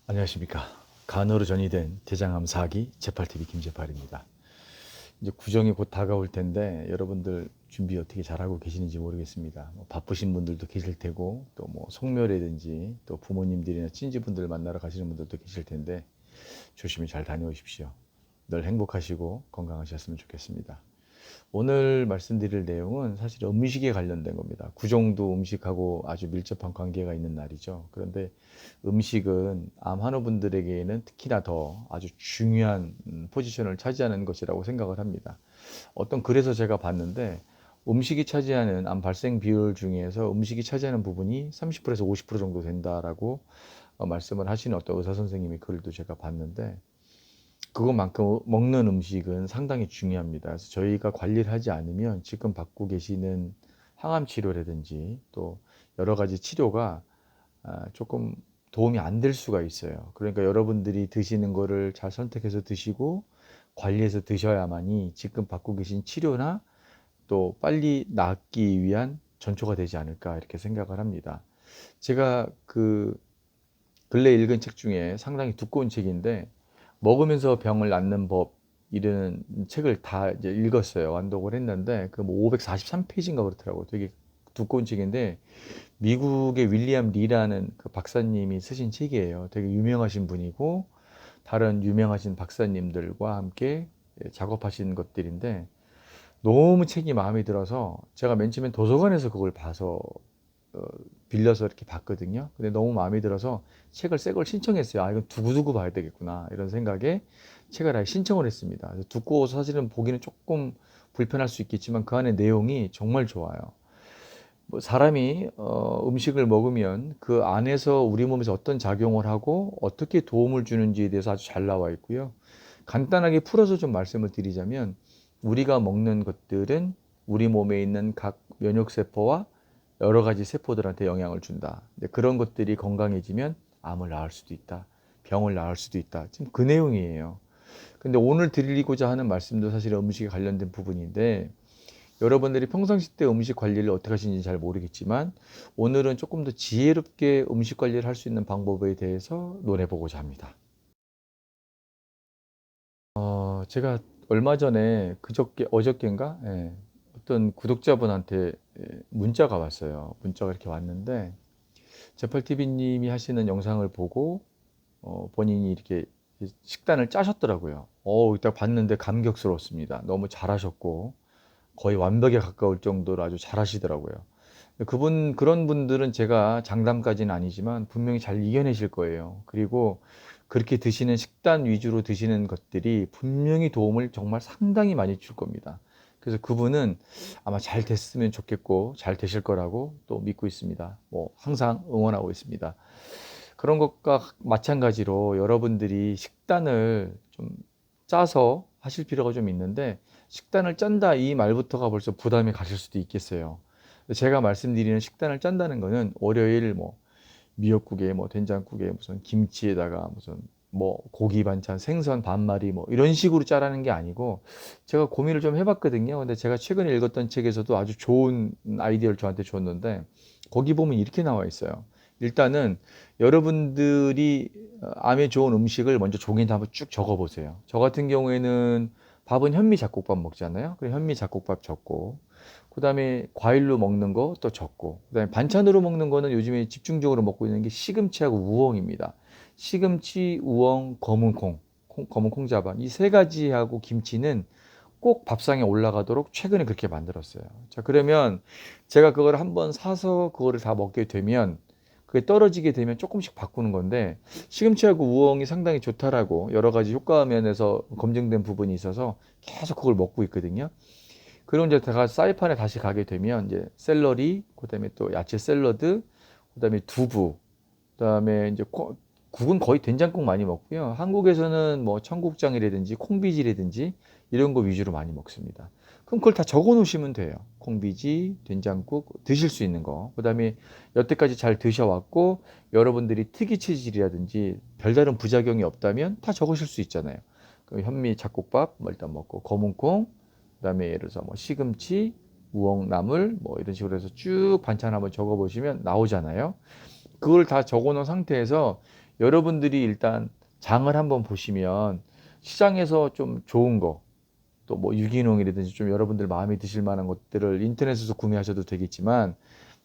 안녕하십니까. 간으로 전이된 대장암 4기 재팔TV 김재팔입니다. 이제 구정이 곧 다가올 텐데 여러분들 준비 어떻게 잘하고 계시는지 모르겠습니다. 바쁘신 분들도 계실 테고 또 뭐 성묘라든지 또 부모님들이나 친지분들 만나러 가시는 분들도 계실 텐데 조심히 잘 다녀오십시오. 늘 행복하시고 건강하셨으면 좋겠습니다. 오늘 말씀드릴 내용은 사실 음식에 관련된 겁니다. 구정도 음식하고 아주 밀접한 관계가 있는 날이죠. 그런데 음식은 암 환우분들에게는 특히나 더 아주 중요한 포지션을 차지하는 것이라고 생각을 합니다. 어떤 글에서 제가 봤는데 음식이 차지하는 암 발생 비율 중에서 음식이 차지하는 부분이 30%에서 50% 정도 된다라고 말씀을 하시는 어떤 의사 선생님의 글도 제가 봤는데 그것만큼 먹는 음식은 상당히 중요합니다. 그래서 저희가 관리를 하지 않으면 지금 받고 계시는 항암 치료라든지 또 여러 가지 치료가 조금 도움이 안 될 수가 있어요. 그러니까 여러분들이 드시는 거를 잘 선택해서 드시고 관리해서 드셔야만이 지금 받고 계신 치료나 또 빨리 낫기 위한 전초가 되지 않을까 이렇게 생각을 합니다. 제가 그 근래 읽은 책 중에 상당히 두꺼운 책인데 먹으면서 병을 낫는 법 이런 책을 다 이제 읽었어요. 완독을 했는데 그 뭐 543페이지인가 그렇더라고요. 되게 두꺼운 책인데 미국의 윌리엄 리라는 그 박사님이 쓰신 책이에요. 되게 유명하신 분이고 다른 유명하신 박사님들과 함께 작업하신 것들인데 너무 책이 마음에 들어서 제가 맨 처음엔 도서관에서 그걸 봐서 어, 빌려서 이렇게 봤거든요. 근데 너무 마음에 들어서 책을 새 걸 신청했어요. 아, 이건 두고두고 봐야 되겠구나. 이런 생각에 책을 아예 신청을 했습니다. 그래서 두꺼워서 사실은 보기는 조금 불편할 수 있겠지만 그 안에 내용이 정말 좋아요. 뭐 사람이 음식을 먹으면 그 안에서 우리 몸에서 어떤 작용을 하고 어떻게 도움을 주는지에 대해서 아주 잘 나와 있고요. 간단하게 풀어서 좀 말씀을 드리자면 우리가 먹는 것들은 우리 몸에 있는 각 면역세포와 여러 가지 세포들한테 영향을 준다. 그런 것들이 건강해지면 암을 낳을 수도 있다. 병을 낳을 수도 있다. 지금 그 내용이에요. 근데 오늘 드리고자 하는 말씀도 사실 음식에 관련된 부분인데 여러분들이 평상시 때 음식 관리를 어떻게 하시는지 잘 모르겠지만 오늘은 조금 더 지혜롭게 음식 관리를 할 수 있는 방법에 대해서 논해보고자 합니다. 제가 얼마 전에 어저께인가? 예, 어떤 구독자분한테 문자가 왔어요. 문자가 이렇게 왔는데 제팔TV님이 하시는 영상을 보고 본인이 이렇게 식단을 짜셨더라고요. 이따 봤는데 감격스러웠습니다. 너무 잘하셨고 거의 완벽에 가까울 정도로 아주 잘하시더라고요. 그런 분들은 제가 장담까지는 아니지만 분명히 잘 이겨내실 거예요. 그리고 그렇게 드시는 식단 위주로 드시는 것들이 분명히 도움을 정말 상당히 많이 줄 겁니다. 그래서 그분은 아마 잘 됐으면 좋겠고 잘 되실 거라고 또 믿고 있습니다. 뭐 항상 응원하고 있습니다. 그런 것과 마찬가지로 여러분들이 식단을 좀 짜서 하실 필요가 좀 있는데 식단을 짠다 이 말부터가 벌써 부담이 가실 수도 있겠어요. 제가 말씀드리는 식단을 짠다는 거는 월요일 뭐 미역국에 뭐 된장국에 무슨 김치에다가 무슨 뭐 고기 반찬 생선 반마리 뭐 이런 식으로 짜라는 게 아니고 제가 고민을 좀 해봤거든요. 근데 제가 최근에 읽었던 책에서도 아주 좋은 아이디어를 저한테 줬는데 거기 보면 이렇게 나와 있어요. 일단은 여러분들이 암에 좋은 음식을 먼저 종이에 한번 쭉 적어 보세요. 저 같은 경우에는 밥은 현미 잡곡밥 먹잖아요. 그래 현미 잡곡밥 적고 그다음에 과일로 먹는 거 또 적고 그다음에 반찬으로 먹는 거는 요즘에 집중적으로 먹고 있는 게 시금치하고 우엉입니다. 시금치, 우엉, 검은 콩자반 이 세 가지하고 김치는 꼭 밥상에 올라가도록 최근에 그렇게 만들었어요. 자, 그러면 제가 그걸 한번 사서 그거를 다 먹게 되면 그게 떨어지게 되면 조금씩 바꾸는 건데 시금치하고 우엉이 상당히 좋다라고 여러 가지 효과 면에서 검증된 부분이 있어서 계속 그걸 먹고 있거든요. 그리고 이제 제가 사이판에 다시 가게 되면 이제 샐러리, 그다음에 또 야채 샐러드, 그다음에 두부, 그다음에 이제 국은 거의 된장국 많이 먹고요. 한국에서는 뭐 청국장이라든지 콩비지라든지 이런 거 위주로 많이 먹습니다. 그럼 그걸 다 적어 놓으시면 돼요. 콩비지, 된장국 드실 수 있는 거. 그다음에 여태까지 잘 드셔왔고 여러분들이 특이 체질이라든지 별다른 부작용이 없다면 다 적으실 수 있잖아요. 그럼 현미 잡곡밥 뭐 일단 먹고 검은콩, 그다음에 예를 들어서 뭐 시금치, 우엉나물 뭐 이런 식으로 해서 쭉 반찬 한번 적어 보시면 나오잖아요. 그걸 다 적어 놓은 상태에서 여러분들이 일단 장을 한번 보시면 시장에서 좀 좋은 거, 또 뭐 유기농이라든지 좀 여러분들 마음에 드실 만한 것들을 인터넷에서 구매하셔도 되겠지만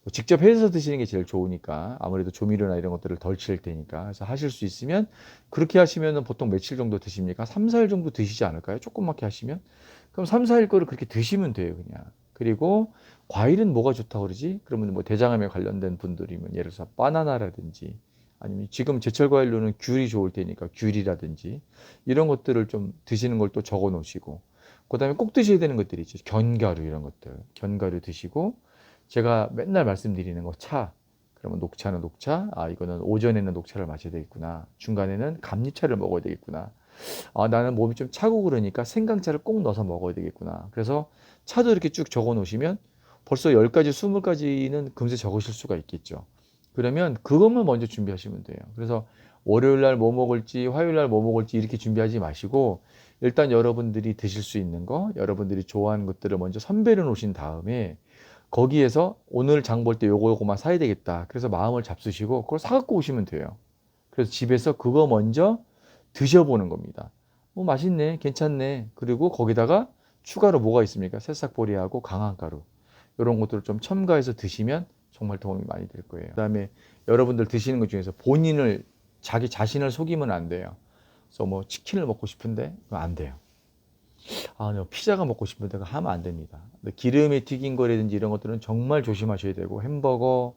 뭐 직접 해서 드시는 게 제일 좋으니까 아무래도 조미료나 이런 것들을 덜 칠 테니까 그래서 하실 수 있으면 그렇게 하시면은 보통 며칠 정도 드십니까? 3, 4일 정도 드시지 않을까요? 조그맣게 하시면 그럼 3, 4일 거를 그렇게 드시면 돼요 그냥. 그리고 과일은 뭐가 좋다고 그러지? 그러면 뭐 대장암에 관련된 분들이면 예를 들어서 바나나라든지 아니면 지금 제철 과일로는 귤이 좋을 테니까 귤이라든지 이런 것들을 좀 드시는 걸 또 적어 놓으시고 그다음에 꼭 드셔야 되는 것들이 있죠. 견과류 이런 것들. 견과류 드시고 제가 맨날 말씀드리는 거 차. 그러면 녹차는 녹차. 아, 이거는 오전에는 녹차를 마셔야 되겠구나. 중간에는 감리차를 먹어야 되겠구나. 아, 나는 몸이 좀 차고 그러니까 생강차를 꼭 넣어서 먹어야 되겠구나. 그래서 차도 이렇게 쭉 적어 놓으시면 벌써 10가지, 20가지는 금세 적으실 수가 있겠죠. 그러면 그것만 먼저 준비하시면 돼요. 그래서 월요일 날 뭐 먹을지, 화요일 날 뭐 먹을지 이렇게 준비하지 마시고 일단 여러분들이 드실 수 있는 거, 여러분들이 좋아하는 것들을 먼저 선별해 놓으신 다음에 거기에서 오늘 장 볼 때 요거만 사야 되겠다. 그래서 마음을 잡수시고 그걸 사갖고 오시면 돼요. 그래서 집에서 그거 먼저 드셔보는 겁니다. 맛있네, 괜찮네. 그리고 거기다가 추가로 뭐가 있습니까? 새싹보리하고 강황가루. 이런 것들을 좀 첨가해서 드시면 정말 도움이 많이 될 거예요. 그다음에 여러분들 드시는 것 중에서 본인을 자기 자신을 속이면 안 돼요. 그래서 뭐 치킨을 먹고 싶은데 그거 안 돼요. 아, 피자가 먹고 싶은데 그거 하면 안 됩니다. 기름에 튀긴 거라든지 이런 것들은 정말 조심하셔야 되고 햄버거,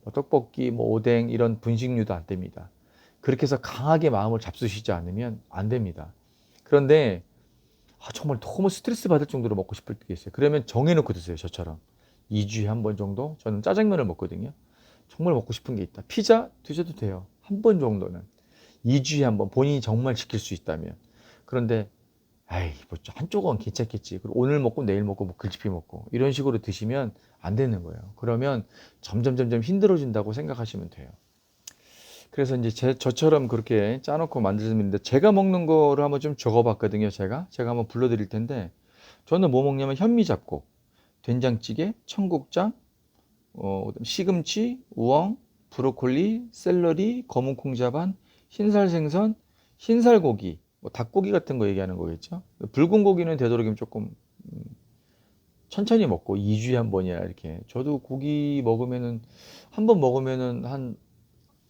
뭐 떡볶이, 뭐 오뎅 이런 분식류도 안 됩니다. 그렇게 해서 강하게 마음을 잡수시지 않으면 안 됩니다. 그런데 정말 너무 스트레스 받을 정도로 먹고 싶을 때 있어요. 그러면 정해놓고 드세요. 저처럼 2주에 한 번 정도. 저는 짜장면을 먹거든요. 정말 먹고 싶은 게 있다. 피자 드셔도 돼요. 한 번 정도는. 2주에 한 번 본인이 정말 지킬 수 있다면. 그런데 아이 뭐 한쪽은 괜찮겠지. 그리고 오늘 먹고 내일 먹고 뭐 글치피 먹고 이런 식으로 드시면 안 되는 거예요. 그러면 점점 힘들어진다고 생각하시면 돼요. 그래서 이제 저처럼 그렇게 짜놓고 만들었는데 제가 먹는 거를 한번 좀 적어봤거든요. 제가 한번 불러드릴 텐데 저는 뭐 먹냐면 현미잡곡, 된장찌개, 청국장, 시금치, 우엉, 브로콜리, 샐러리, 검은 콩자반, 흰살생선, 흰살고기, 뭐 닭고기 같은 거 얘기하는 거겠죠. 붉은 고기는 되도록이면 조금 천천히 먹고 2주에 한 번이나 이렇게. 저도 고기 먹으면은 한 번 먹으면은 한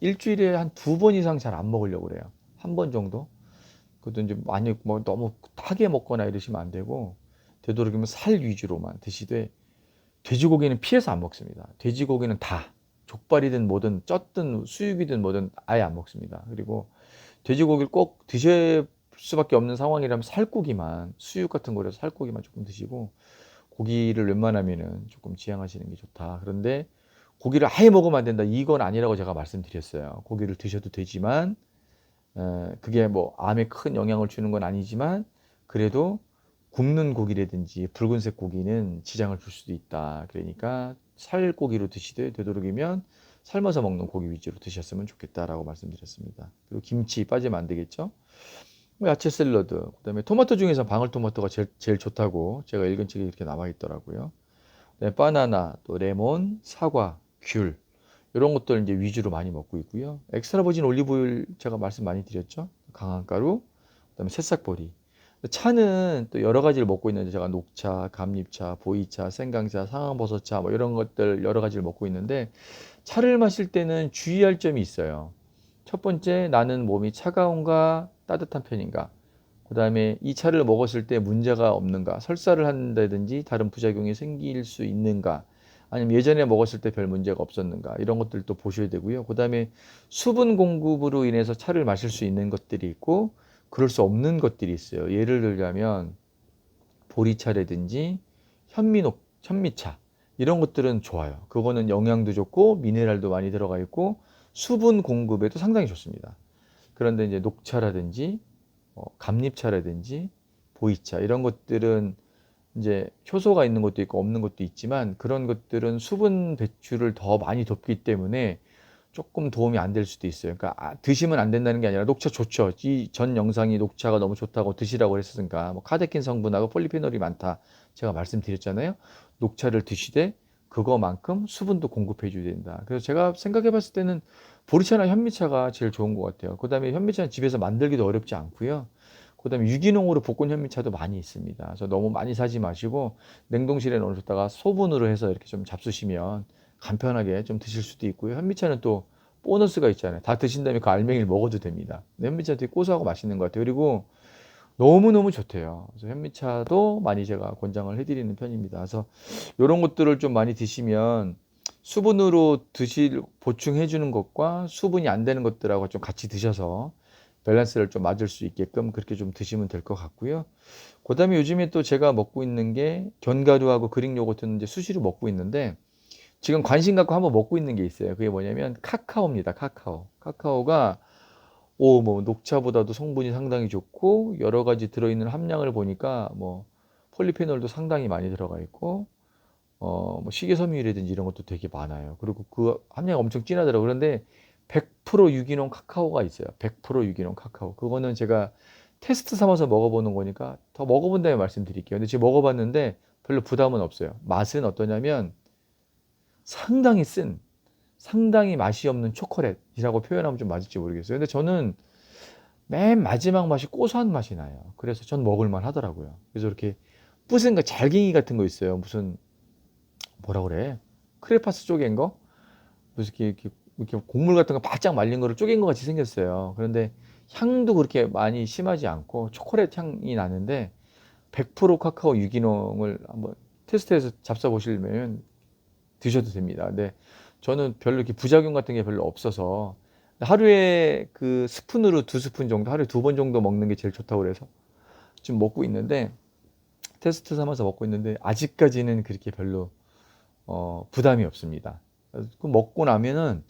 일주일에 한 2번 이상 잘 안 먹으려고 그래요. 한 번 정도. 그것도 이제 많이 뭐 너무 타게 먹거나 이러시면 안 되고 되도록이면 살 위주로만 드시되 돼지고기는 피해서 안 먹습니다. 돼지고기는 다 족발이든 뭐든 쪘든 수육이든 뭐든 아예 안 먹습니다. 그리고 돼지고기를 꼭 드실 수밖에 없는 상황이라면 살코기만 수육 같은 거라서 살코기만 조금 드시고 고기를 웬만하면은 조금 지양하시는 게 좋다. 그런데 고기를 아예 먹으면 안 된다. 이건 아니라고 제가 말씀드렸어요. 고기를 드셔도 되지만 그게 뭐 암에 큰 영향을 주는 건 아니지만 그래도 굽는 고기라든지 붉은색 고기는 지장을 줄 수도 있다. 그러니까 살고기로 드시되 되도록이면 삶아서 먹는 고기 위주로 드셨으면 좋겠다라고 말씀드렸습니다. 그리고 김치 빠지면 안 되겠죠. 야채 샐러드, 그다음에 토마토 중에서 방울토마토가 제일 좋다고 제가 읽은 책에 이렇게 나와 있더라고요. 그다음에 바나나, 또 레몬, 사과, 귤 이런 것들 이제 위주로 많이 먹고 있고요. 엑스트라 버진 올리브오일 제가 말씀 많이 드렸죠. 강황가루, 그다음에 새싹보리. 차는 또 여러 가지를 먹고 있는데 제가 녹차, 감잎차, 보이차, 생강차, 상황버섯차 뭐 이런 것들 여러 가지를 먹고 있는데 차를 마실 때는 주의할 점이 있어요. 첫 번째, 나는 몸이 차가운가 따뜻한 편인가? 그 다음에 이 차를 먹었을 때 문제가 없는가? 설사를 한다든지 다른 부작용이 생길 수 있는가? 아니면 예전에 먹었을 때 별 문제가 없었는가? 이런 것들도 보셔야 되고요. 그 다음에 수분 공급으로 인해서 차를 마실 수 있는 것들이 있고 그럴 수 없는 것들이 있어요. 예를 들자면 보리차라든지 현미차 이런 것들은 좋아요. 그거는 영양도 좋고 미네랄도 많이 들어가 있고 수분 공급에도 상당히 좋습니다. 그런데 이제 녹차라든지 감잎차라든지 보이차 이런 것들은 이제 효소가 있는 것도 있고 없는 것도 있지만 그런 것들은 수분 배출을 더 많이 돕기 때문에 조금 도움이 안 될 수도 있어요. 그러니까 드시면 안 된다는 게 아니라 녹차 좋죠. 이 전 영상이 녹차가 너무 좋다고 드시라고 했으니까 뭐 카테킨 성분하고 폴리페놀이 많다 제가 말씀드렸잖아요. 녹차를 드시되 그거만큼 수분도 공급해 줘야 된다. 그래서 제가 생각해 봤을 때는 보리차나 현미차가 제일 좋은 것 같아요. 그 다음에 현미차는 집에서 만들기도 어렵지 않고요. 그 다음에 유기농으로 볶은 현미차도 많이 있습니다. 그래서 너무 많이 사지 마시고 냉동실에 넣어뒀다가 소분으로 해서 이렇게 좀 잡수시면 간편하게 좀 드실 수도 있고요. 현미차는 또 보너스가 있잖아요. 다 드신 다음에 그 알맹이를 먹어도 됩니다. 현미차 되게 고소하고 맛있는 것 같아요. 그리고 너무너무 좋대요. 그래서 현미차도 많이 제가 권장을 해드리는 편입니다. 그래서 이런 것들을 좀 많이 드시면 수분으로 보충해 주는 것과 수분이 안 되는 것들하고 좀 같이 드셔서 밸런스를 좀 맞을 수 있게끔 그렇게 좀 드시면 될 것 같고요. 그다음에 요즘에 또 제가 먹고 있는 게 견과류하고 그릭 요거트는 이제 수시로 먹고 있는데 지금 관심 갖고 한번 먹고 있는 게 있어요. 그게 뭐냐면 카카오입니다. 카카오. 카카오가 뭐 녹차보다도 성분이 상당히 좋고 여러 가지 들어있는 함량을 보니까 뭐 폴리페놀도 상당히 많이 들어가 있고 뭐 식이섬유라든지 이런 것도 되게 많아요. 그리고 그 함량이 엄청 진하더라고요. 그런데 100% 유기농 카카오가 있어요. 100% 유기농 카카오. 그거는 제가 테스트 삼아서 먹어보는 거니까 더 먹어본 다음에 말씀드릴게요. 근데 지금 먹어봤는데 별로 부담은 없어요. 맛은 어떠냐면 상당히 상당히 맛이 없는 초콜릿이라고 표현하면 좀 맞을지 모르겠어요. 근데 저는 맨 마지막 맛이 고소한 맛이 나요. 그래서 전 먹을만 하더라고요. 그래서 이렇게 부순 거 잘갱이 같은 거 있어요. 무슨 뭐라 그래? 크레파스 쪼갠 거? 무슨 이렇게 곡물 같은 거 바짝 말린 거를 쪼갠 거 같이 생겼어요. 그런데 향도 그렇게 많이 심하지 않고 초콜릿 향이 나는데 100% 카카오 유기농을 한번 테스트해서 잡숴 보시면 드셔도 됩니다. 근데 저는 별로 이렇게 부작용 같은 게 별로 없어서 하루에 그 스푼으로 2스푼 정도, 하루에 2번 정도 먹는 게 제일 좋다고 그래서 지금 먹고 있는데 테스트 삼아서 먹고 있는데 아직까지는 그렇게 별로 부담이 없습니다. 그 먹고 나면은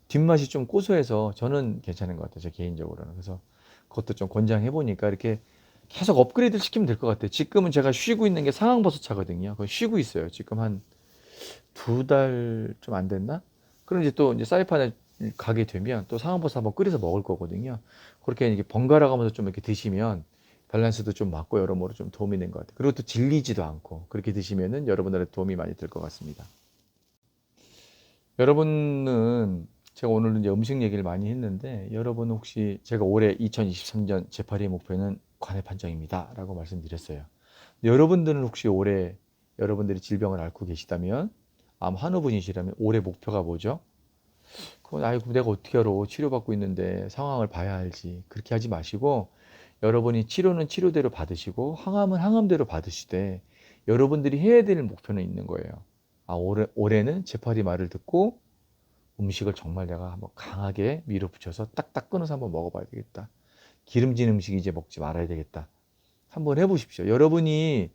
뒷맛이 좀 고소해서 저는 괜찮은 것 같아요. 제 개인적으로는. 그래서 그것도 좀 권장해 보니까 이렇게 계속 업그레이드 시키면 될 것 같아요. 지금은 제가 쉬고 있는 게 상황버섯 차거든요. 그거 쉬고 있어요. 지금 한 2달 좀 안 됐나? 그럼 이제 또 이제 사이판에 가게 되면 또 상황버섯 한번 끓여서 먹을 거거든요. 그렇게 이렇게 번갈아 가면서 좀 이렇게 드시면 밸런스도 좀 맞고 여러모로 좀 도움이 된 것 같아요. 그리고 또 질리지도 않고 그렇게 드시면은 여러분들의 도움이 많이 될 것 같습니다. 여러분은 제가 오늘 이제 음식 얘기를 많이 했는데 여러분 혹시 제가 올해 2023년 제 8의 목표는 관해 판정입니다라고 말씀드렸어요. 여러분들은 혹시 올해 여러분들이 질병을 앓고 계시다면 암 환우분이시라면 올해 목표가 뭐죠? 그건 아이고 내가 어떻게 알아 치료받고 있는데 상황을 봐야 알지 그렇게 하지 마시고 여러분이 치료는 치료대로 받으시고 항암은 항암대로 받으시되 여러분들이 해야 될 목표는 있는 거예요. 올해는 제8이 말을 듣고 음식을 정말 내가 한번 강하게 밀어붙여서 딱딱 끊어서 한번 먹어봐야 되겠다. 기름진 음식 이제 먹지 말아야 되겠다. 한번 해보십시오. 여러분이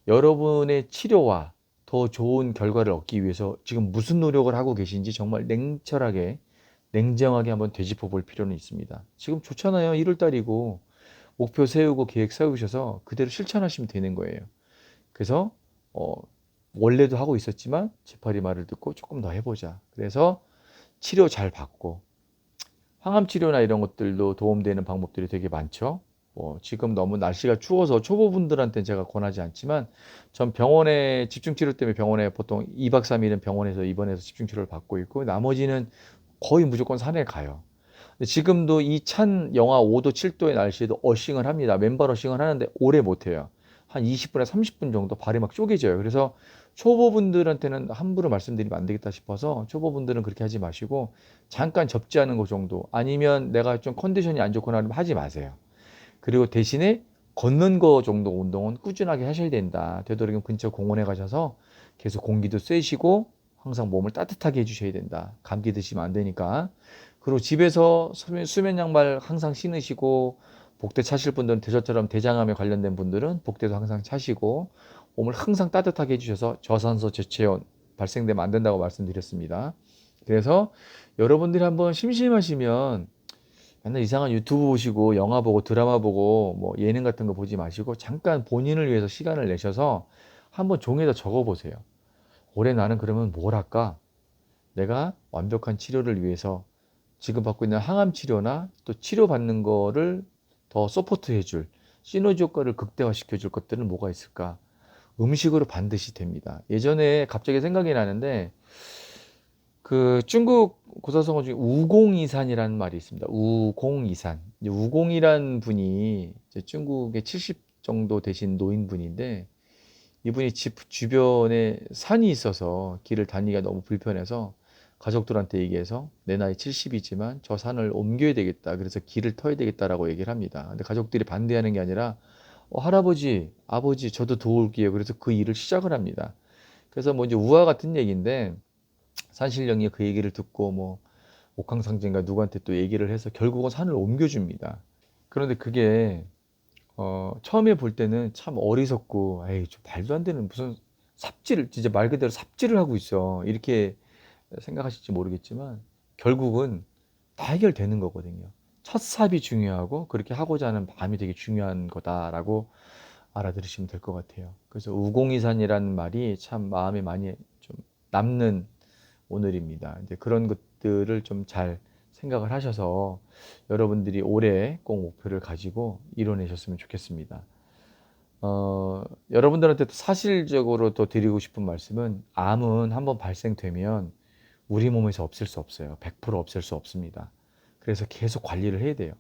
여러분의 치료와 더 좋은 결과를 얻기 위해서 지금 무슨 노력을 하고 계신지 정말 냉철하게, 냉정하게 한번 되짚어 볼 필요는 있습니다. 지금 좋잖아요. 1월 달이고, 목표 세우고 계획 세우셔서 그대로 실천하시면 되는 거예요. 그래서, 원래도 하고 있었지만, 제팔이 말을 듣고 조금 더 해보자. 그래서 치료 잘 받고, 항암 치료나 이런 것들도 도움되는 방법들이 되게 많죠. 지금 너무 날씨가 추워서 초보분들한테는 제가 권하지 않지만 전 병원에 집중치료 때문에 병원에 보통 2박 3일은 병원에서 입원해서 집중치료를 받고 있고 나머지는 거의 무조건 산에 가요. 근데 지금도 이 찬 영하 5도 7도의 날씨에도 어싱을 합니다. 맨발 어싱을 하는데 오래 못해요. 한 20분에 30분 정도 발이 막 쪼개져요. 그래서 초보분들한테는 함부로 말씀드리면 안 되겠다 싶어서 초보분들은 그렇게 하지 마시고 잠깐 접지 않은 것 정도 아니면 내가 좀 컨디션이 안 좋거나 하면 하지 마세요. 그리고 대신에 걷는 거 정도 운동은 꾸준하게 하셔야 된다. 되도록이면 근처 공원에 가셔서 계속 공기도 쐬시고 항상 몸을 따뜻하게 해주셔야 된다. 감기 드시면 안 되니까. 그리고 집에서 수면 양말 항상 신으시고 복대 차실 분들은 저처럼 대장암에 관련된 분들은 복대도 항상 차시고 몸을 항상 따뜻하게 해주셔서 저산소 저체온 발생되면 안 된다고 말씀드렸습니다. 그래서 여러분들이 한번 심심하시면 맨날 이상한 유튜브 보시고 영화 보고 드라마 보고 뭐 예능 같은 거 보지 마시고 잠깐 본인을 위해서 시간을 내셔서 한번 종이에다 적어 보세요. 올해 나는 그러면 뭘 할까? 내가 완벽한 치료를 위해서 지금 받고 있는 항암 치료나 또 치료받는 거를 더 서포트 해줄 시너지 효과를 극대화시켜 줄 것들은 뭐가 있을까? 음식으로 반드시 됩니다. 예전에 갑자기 생각이 나는데 그 중국 고사성어 중에 우공이산이라는 말이 있습니다. 우공이산. 이제 우공이란 분이 이제 중국에 70 정도 되신 노인분인데 이분이 집 주변에 산이 있어서 길을 다니기가 너무 불편해서 가족들한테 얘기해서 내 나이 70이지만 저 산을 옮겨야 되겠다. 그래서 길을 터야 되겠다라고 얘기를 합니다. 근데 가족들이 반대하는 게 아니라 할아버지, 아버지 저도 도울게요. 그래서 그 일을 시작을 합니다. 그래서 뭐 이제 우화 같은 얘기인데 산신령이 그 얘기를 듣고 뭐 옥황상제인가 누구한테 또 얘기를 해서 결국은 산을 옮겨줍니다. 그런데 그게 처음에 볼 때는 참 어리석고 에이 좀 말도 안 되는 무슨 삽질을 진짜 말 그대로 삽질을 하고 있어 이렇게 생각하실지 모르겠지만 결국은 다 해결되는 거거든요. 첫 삽이 중요하고 그렇게 하고자 하는 마음이 되게 중요한 거다라고 알아들으시면 될 것 같아요. 그래서 우공이산이라는 말이 참 마음에 많이 좀 남는 오늘입니다. 이제 그런 것들을 좀 잘 생각을 하셔서 여러분들이 올해 꼭 목표를 가지고 이뤄내셨으면 좋겠습니다. 여러분들한테 또 사실적으로 또 드리고 싶은 말씀은 암은 한번 발생되면 우리 몸에서 없앨 수 없어요. 100% 없앨 수 없습니다. 그래서 계속 관리를 해야 돼요.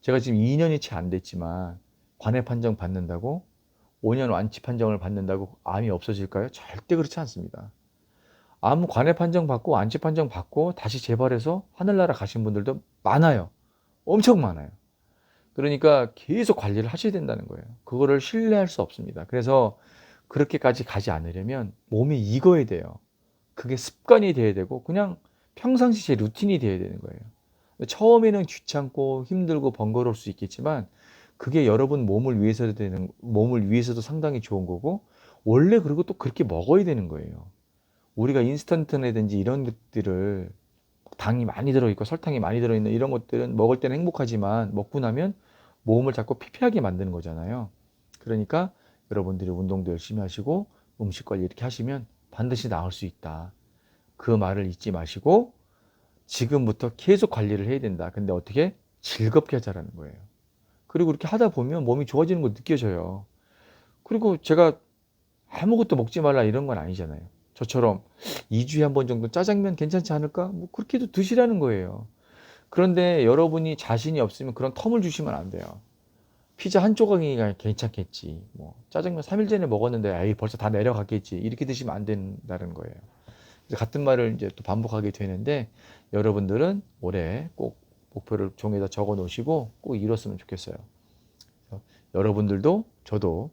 제가 지금 2년이 채 안 됐지만 관해 판정 받는다고 5년 완치 판정을 받는다고 암이 없어질까요? 절대 그렇지 않습니다. 암 관해 판정 받고 완치 판정 받고 다시 재발해서 하늘나라 가신 분들도 많아요. 엄청 많아요. 그러니까 계속 관리를 하셔야 된다는 거예요. 그거를 신뢰할 수 없습니다. 그래서 그렇게까지 가지 않으려면 몸이 익어야 돼요. 그게 습관이 돼야 되고 그냥 평상시 제 루틴이 돼야 되는 거예요. 처음에는 귀찮고 힘들고 번거로울 수 있겠지만 그게 여러분 몸을 위해서도 상당히 좋은 거고 원래 그리고 또 그렇게 먹어야 되는 거예요. 우리가 인스턴트라든지 이런 것들을 당이 많이 들어있고 설탕이 많이 들어있는 이런 것들은 먹을 때는 행복하지만 먹고 나면 몸을 자꾸 피폐하게 만드는 거잖아요. 그러니까 여러분들이 운동도 열심히 하시고 음식 관리 이렇게 하시면 반드시 나을 수 있다. 그 말을 잊지 마시고 지금부터 계속 관리를 해야 된다. 근데 어떻게? 즐겁게 하자라는 거예요. 그리고 이렇게 하다 보면 몸이 좋아지는 걸 느껴져요. 그리고 제가 아무것도 먹지 말라 이런 건 아니잖아요. 저처럼 2주에 한 번 정도 짜장면 괜찮지 않을까? 뭐 그렇게도 드시라는 거예요. 그런데 여러분이 자신이 없으면 그런 텀을 주시면 안 돼요. 피자 한 조각이가 괜찮겠지. 뭐 짜장면 3일 전에 먹었는데 에이 벌써 다 내려갔겠지. 이렇게 드시면 안 된다는 거예요. 그래서 같은 말을 이제 또 반복하게 되는데 여러분들은 올해 꼭 목표를 종이에다 적어 놓으시고 꼭 이뤘으면 좋겠어요. 여러분들도 저도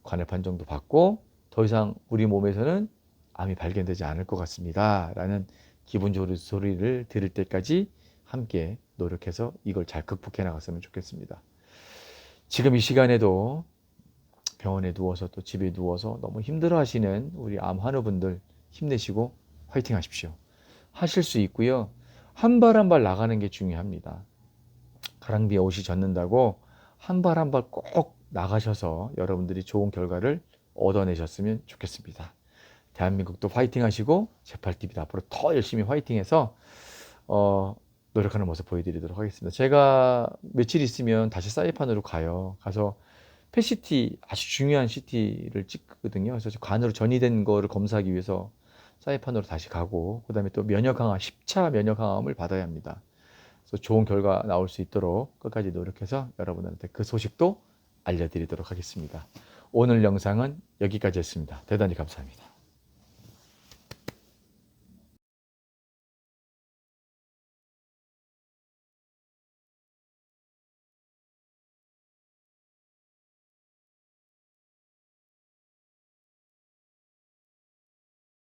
관해 판정도 받고 더 이상 우리 몸에서는 암이 발견되지 않을 것 같습니다. 라는 기분 좋은 소리를 들을 때까지 함께 노력해서 이걸 잘 극복해 나갔으면 좋겠습니다. 지금 이 시간에도 병원에 누워서 또 집에 누워서 너무 힘들어 하시는 우리 암 환우분들 힘내시고 화이팅 하십시오. 하실 수 있고요. 한 발 한 발 나가는 게 중요합니다. 가랑비에 옷이 젖는다고 한 발 한 발 꼭 나가셔서 여러분들이 좋은 결과를 얻어내셨으면 좋겠습니다. 대한민국도 화이팅 하시고 제팔TV도 앞으로 더 열심히 화이팅해서 노력하는 모습 보여드리도록 하겠습니다. 제가 며칠 있으면 다시 사이판으로 가서 펫CT 아주 중요한 CT를 찍거든요. 그래서 간으로 전이된 거를 검사하기 위해서 사이판으로 다시 가고 그다음에 또 면역 강화 10차 면역 강화를 받아야 합니다. 그래서 좋은 결과 나올 수 있도록 끝까지 노력해서 여러분들한테 그 소식도 알려드리도록 하겠습니다. 오늘 영상은 여기까지였습니다. 대단히 감사합니다.